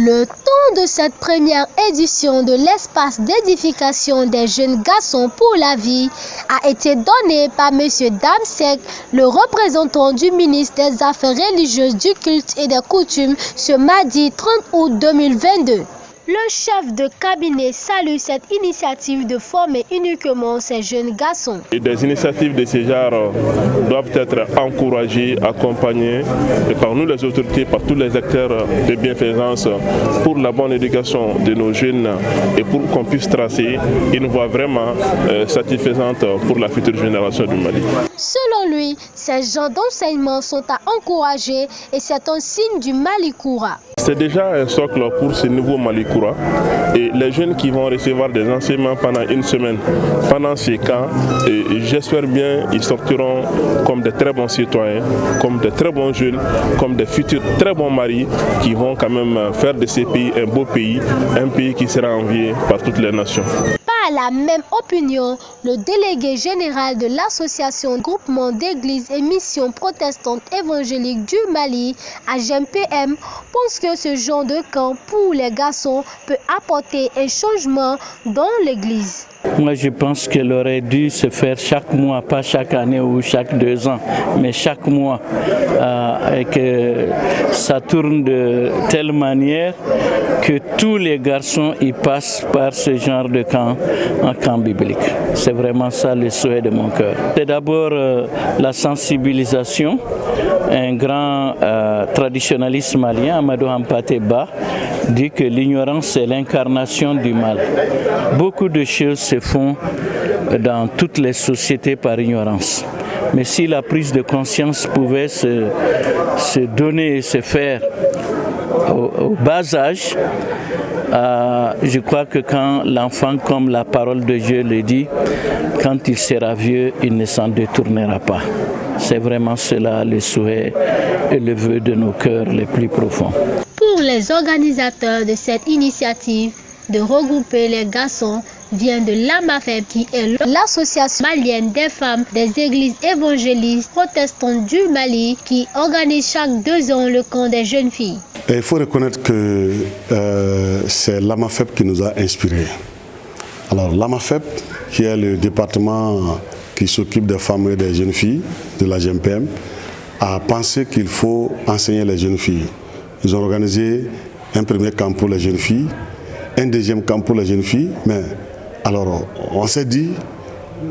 Le temps de cette première édition de l'espace d'édification des jeunes garçons pour la vie a été donné par M. Damsek, le représentant du ministre des Affaires religieuses, du culte et des coutumes, ce mardi 30 août 2022. Le chef de cabinet salue cette initiative de former uniquement ces jeunes garçons. Des initiatives de ce genre doivent être encouragées, accompagnées par nous les autorités, par tous les acteurs de bienfaisance pour la bonne éducation de nos jeunes et pour qu'on puisse tracer une voie vraiment satisfaisante pour la future génération du Mali. Selon lui, ces genres d'enseignement sont à encourager et c'est un signe du Malikoura. C'est déjà un socle pour ce nouveau Malikoura et les jeunes qui vont recevoir des enseignements pendant une semaine, pendant ces camps, j'espère bien ils sortiront comme de très bons citoyens, comme de très bons jeunes, comme de futurs très bons maris qui vont quand même faire de ces pays un beau pays, un pays qui sera envié par toutes les nations. Pas la même opinion, le délégué général de l'association Groupement d'églises et missions protestantes évangéliques du Mali, AGMPM, pense que ce genre de camp pour les garçons peut apporter un changement dans l'église. Moi, je pense qu'elle aurait dû se faire chaque mois, pas chaque année ou chaque 2 ans, mais chaque mois, et que ça tourne de telle manière que tous les garçons y passent par ce genre de camp, un camp biblique. C'est vraiment ça le souhait de mon cœur. C'est d'abord la sensibilisation. Un grand traditionnaliste malien, Amadou Hampâté Bâ, dit que l'ignorance est l'incarnation du mal. Beaucoup de choses se font dans toutes les sociétés par ignorance. Mais si la prise de conscience pouvait se donner et se faire au bas âge, je crois que quand l'enfant, comme la parole de Dieu le dit, quand il sera vieux, il ne s'en détournera pas. C'est vraiment cela le souhait et le vœu de nos cœurs les plus profonds. Pour les organisateurs de cette initiative de regrouper les garçons vient de l'AMAFEB qui est l'association malienne des femmes des églises évangélistes protestantes du Mali qui organise chaque 2 ans le camp des jeunes filles. Et il faut reconnaître que c'est l'AMAFEB qui nous a inspirés. Alors l'AMAFEB, qui est le département qui s'occupe des femmes et des jeunes filles de la GMPM, a pensé qu'il faut enseigner les jeunes filles. Ils ont organisé un premier camp pour les jeunes filles, un deuxième camp pour les jeunes filles, mais alors on s'est dit,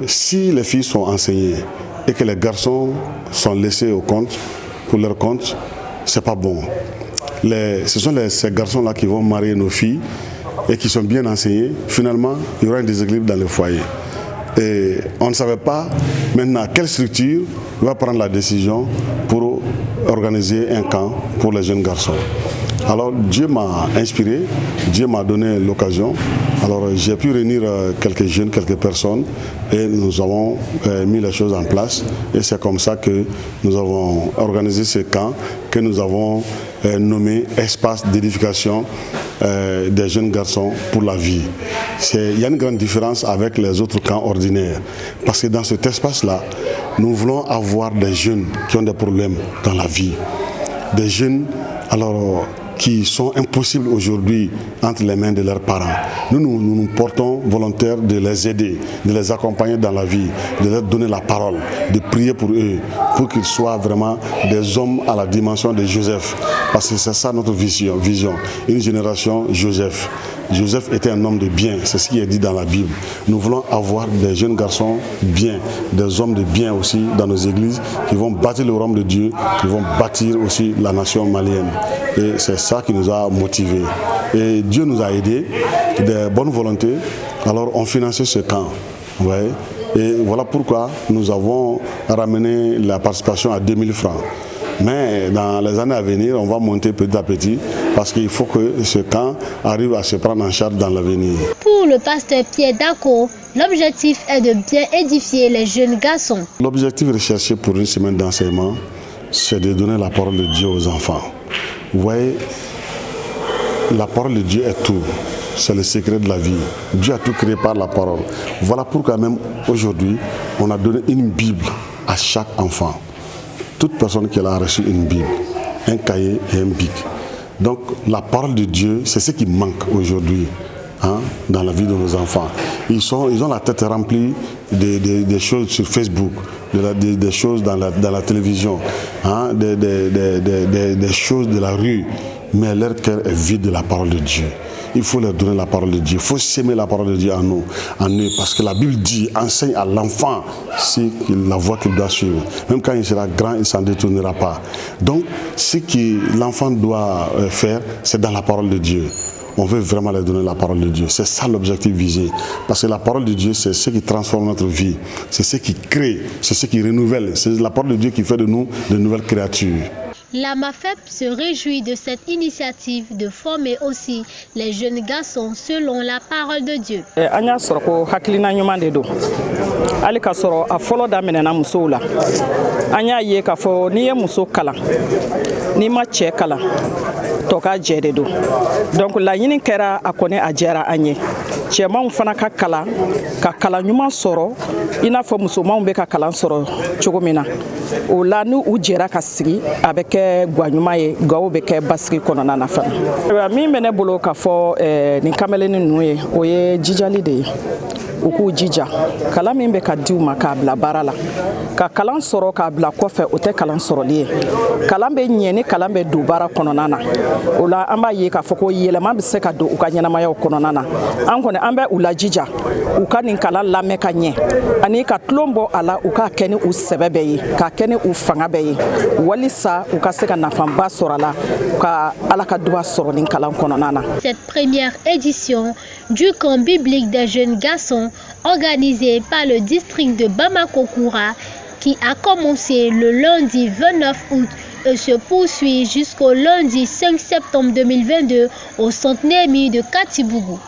si les filles sont enseignées et que les garçons sont laissés au compte, pour leur compte, c'est pas bon. Ce sont ces garçons-là qui vont marier nos filles et qui sont bien enseignés. Finalement, il y aura un déséquilibre dans le foyer. Et on ne savait pas maintenant quelle structure va prendre la décision pour organiser un camp pour les jeunes garçons. Alors Dieu m'a inspiré, Dieu m'a donné l'occasion. Alors j'ai pu réunir quelques jeunes, quelques personnes et nous avons mis les choses en place. Et c'est comme ça que nous avons organisé ce camp que nous avons nommé espace d'édification des jeunes garçons pour la vie. Il y a une grande différence avec les autres camps ordinaires. Parce que dans cet espace-là, nous voulons avoir des jeunes qui ont des problèmes dans la vie. Des jeunes qui sont impossibles aujourd'hui entre les mains de leurs parents. Nous nous portons volontaires de les aider, de les accompagner dans la vie, de leur donner la parole, de prier pour eux, pour qu'ils soient vraiment des hommes à la dimension de Joseph. Parce que c'est ça notre vision. Une génération Joseph. Joseph était un homme de bien, c'est ce qui est dit dans la Bible. Nous voulons avoir des jeunes garçons bien, des hommes de bien aussi dans nos églises qui vont bâtir le royaume de Dieu, qui vont bâtir aussi la nation malienne. Et c'est ça qui nous a motivés. Et Dieu nous a aidés, de bonne volonté. Alors on finançait ce camp. Vous voyez ? Et voilà pourquoi nous avons ramené la participation à 2000 francs. Mais dans les années à venir, on va monter petit à petit parce qu'il faut que ce camp arrive à se prendre en charge dans l'avenir. Pour le pasteur Pierre Dako, l'objectif est de bien édifier les jeunes garçons. L'objectif recherché pour une semaine d'enseignement, c'est de donner la parole de Dieu aux enfants. Vous voyez, la parole de Dieu est tout. C'est le secret de la vie. Dieu a tout créé par la parole. Voilà pourquoi même aujourd'hui, on a donné une Bible à chaque enfant. Toute personne qui a reçu une Bible, un cahier et un bic. Donc la parole de Dieu, c'est ce qui manque aujourd'hui. Dans la vie de nos enfants. Ils ont la tête remplie des choses sur Facebook, des choses dans la télévision, des choses de la rue, mais leur cœur est vide de la parole de Dieu. Il faut leur donner la parole de Dieu. Il faut s'aimer la parole de Dieu en eux, parce que la Bible dit, enseigne à l'enfant la voie qu'il doit suivre. Même quand il sera grand, il ne s'en détournera pas. Donc, ce que l'enfant doit faire, c'est dans la parole de Dieu. On veut vraiment leur donner la parole de Dieu. C'est ça l'objectif visé. Parce que la parole de Dieu, c'est ce qui transforme notre vie. C'est ce qui crée, c'est ce qui renouvelle. C'est la parole de Dieu qui fait de nous de nouvelles créatures. La MAFEP se réjouit de cette initiative de former aussi les jeunes garçons selon la parole de Dieu. Anya soroko hakilina nyuma de do. Ali ka soro a folo da menena muso la. Anya ye ka fo ni ye muso kala. Ni ma che kala. To ka je de do. Donc la yini kera a kone a jera anye. Cɛmanw fana ka kala ɲuman sɔrɔ I n'a fɔ musomanw bɛ ka kalan sɔrɔ cogo min na o la ni u jɛra ka sigi a bɛ kɛ guaɲuman ye gawo bɛ kɛ basigi kɔnɔna na fana min bɛ ne bolo ka fɔ nin kamalenin ninnu ye o ye jijali de ye u k'u jija kalan min bɛ ka di u ma k'a bila baara la ka kalan sɔrɔ k'a bila kɔfɛ o tɛ kalan sɔrɔli ye kalan bɛ ɲɛ ni kalan bɛ don baara kɔnɔna na o la an b'a ye k'a fɔ ko yɛlɛma bɛ se ka don u ka ɲɛnamayaw kɔnɔna na an kɔni an bɛ u lajija u ka nin kalan lamɛn ka ɲɛ ani ka tulon bɔ a la u k'a kɛ ni u sɛbɛ bɛɛ ye k'a kɛ ni u fanga bɛɛ ye walisa u ka se ka nafaba sɔrɔ a la ka Ala ka duba sɔrɔ nin kalan kɔnɔna na. Cette première édition du camp biblique des jeunes garçons organisé par le district de Bamako-Koura qui a commencé le lundi 29 août et se poursuit jusqu'au lundi 5 septembre 2022 au centre Némi de Katibougou.